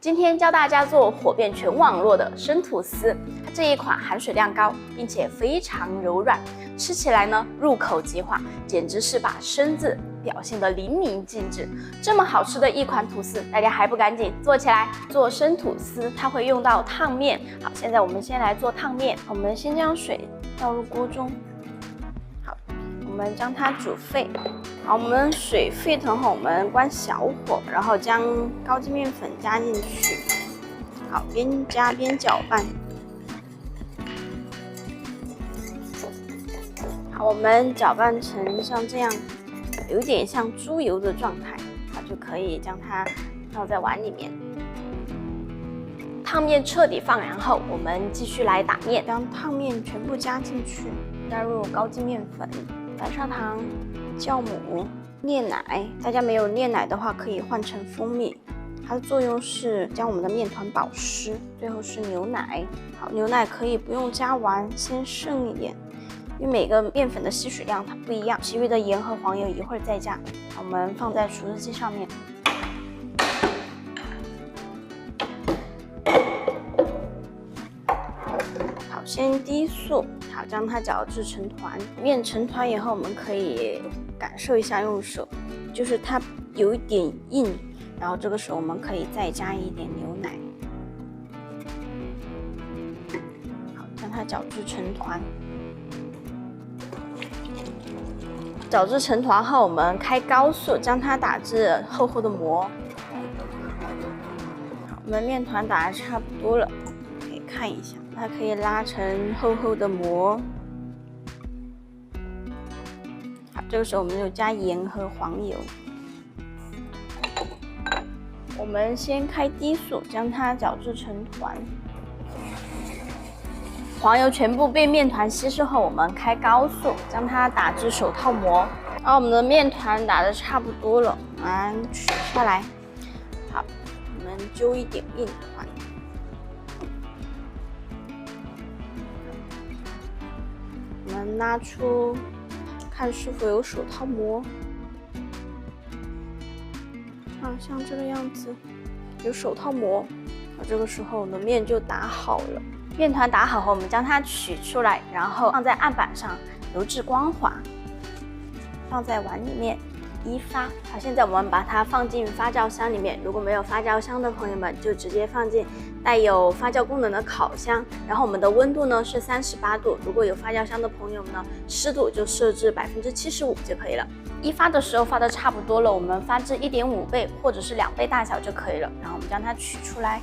今天教大家做火遍全网络的生吐司，它这一款含水量高，并且非常柔软，吃起来呢入口即化，简直是把生字表现得淋漓尽致。这么好吃的一款吐司，大家还不赶紧做起来？做生吐司，它会用到烫面。好，现在我们先来做烫面。我们先将水倒入锅中，好，我们将它煮沸。好，我们水沸腾后，我们关小火，然后将高筋面粉加进去。好，边加边搅拌。好，我们搅拌成像这样，有点像猪油的状态，好，就可以将它倒在碗里面。烫面彻底放凉后，我们继续来打面，将烫面全部加进去，加入高筋面粉、白砂糖、酵母、炼奶。大家没有炼奶的话，可以换成蜂蜜。它的作用是将我们的面团保湿。最后是牛奶。好，牛奶可以不用加完，先剩一点，因为每个面粉的吸水量它不一样。其余的盐和黄油一会儿再加。我们放在熟食机上面。好，先低速，好，将它搅制成团。面成团以后，我们可以感受一下，用手，就是它有一点硬，然后这个时候我们可以再加一点牛奶，好，将它搅制成团。搅制成团后，我们开高速，将它打至厚厚的膜。好，我们面团打得差不多了，可以看一下，它可以拉成厚厚的膜。好，这个时候我们就加盐和黄油。我们先开低速，将它搅制成团。黄油全部被面团稀释后，我们开高速，将它打至手套膜。然后我们的面团打得差不多了，我们取下来。好，我们揪一点面团。我们拉出，看是否有手套膜。像这个样子，有手套膜。这个时候我们面就打好了。面团打好后，我们将它取出来，然后放在案板上油至光滑，放在碗里面一发。好，现在我们把它放进发酵箱里面。如果没有发酵箱的朋友们，就直接放进带有发酵功能的烤箱。然后我们的温度呢是38度。如果有发酵箱的朋友们呢，湿度就设置75%就可以了。一发的时候发的差不多了，我们发至1.5倍或者是2倍大小就可以了。然后我们将它取出来，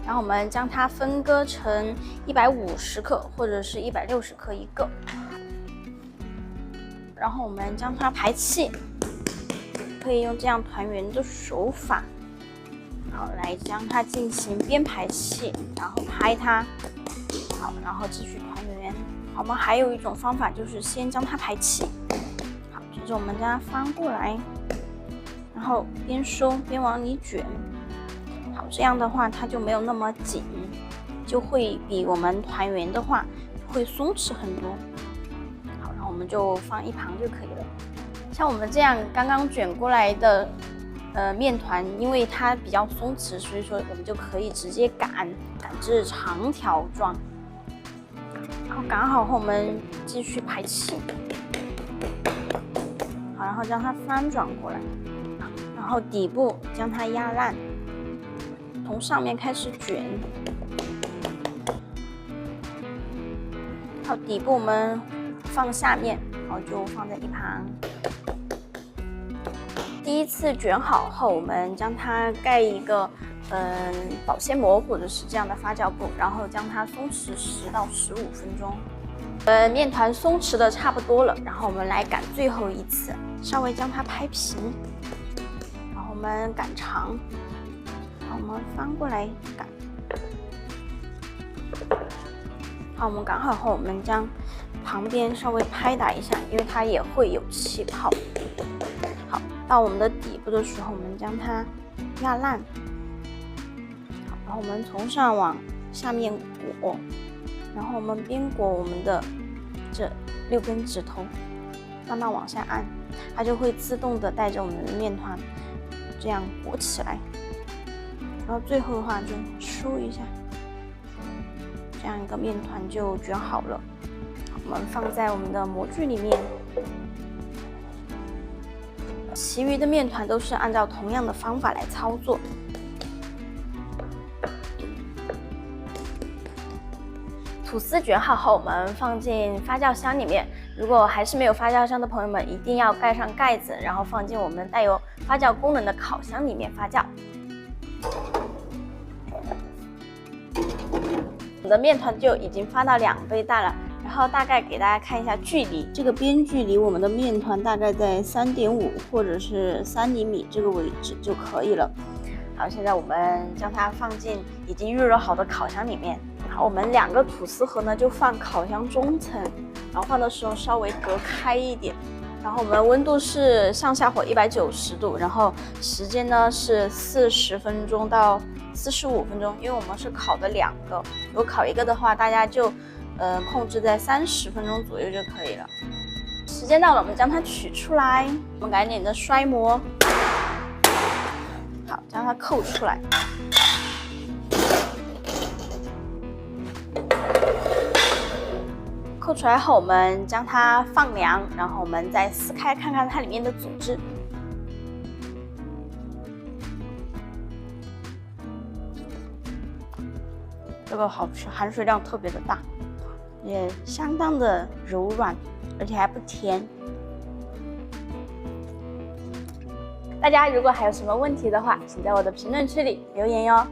然后我们将它分割成150克或者是160克一个。然后我们将它排气，可以用这样团圆的手法，好，来将它进行边排气，然后拍它，好，然后继续团圆。好，我们还有一种方法，就是先将它排气。接着我们将它翻过来，然后边收边往里卷。好，这样的话它就没有那么紧，就会比我们团圆的话会松弛很多。好，然后我们就放一旁就可以了。像我们这样刚刚卷过来的面团，因为它比较松弛，所以说我们就可以直接擀至长条状。好，擀好后我们继续排气。好，然后将它翻转过来，然后底部将它压烂，从上面开始卷。好，底部我们放下面，然后就放在一旁。第一次卷好后，我们将它盖一个保鲜膜或者是这样的发酵布，然后将它松弛10到15分钟。面团松弛的差不多了，然后我们来擀最后一次，稍微将它拍平，然后我们擀长，然后我们翻过来擀。好，我们擀好后，我们将旁边稍微拍打一下，因为它也会有气泡。好，到我们的底部的时候，我们将它压烂。好，然后我们从上往下面裹。然后我们边裹我们的这6根指头，慢慢往下按，它就会自动的带着我们的面团这样裹起来。然后最后的话就梳一下，这样一个面团就卷好了。我们放在我们的模具里面。其余的面团都是按照同样的方法来操作。吐司卷好后，我们放进发酵箱里面。如果还是没有发酵箱的朋友们，一定要盖上盖子，然后放进我们带有发酵功能的烤箱里面发酵。我们的面团就已经发到2倍大了，然后大概给大家看一下距离，这个边距离我们的面团大概在3.5或者是3厘米这个位置就可以了。好，现在我们将它放进已经预热好的烤箱里面。好，我们2个吐司盒呢就放烤箱中层，然后放的时候稍微隔开一点。然后我们温度是上下火190度，然后时间呢是40分钟到45分钟，因为我们是烤的2个，如果烤1个的话，大家就控制在30分钟左右就可以了。时间到了，我们将它取出来，我们赶紧的摔模，好，将它扣出来。扣出来后，我们将它放凉，然后我们再撕开看看它里面的组织。这个好吃，含水量特别的大，也相当的柔软，而且还不甜。大家如果还有什么问题的话，请在我的评论区里留言哟。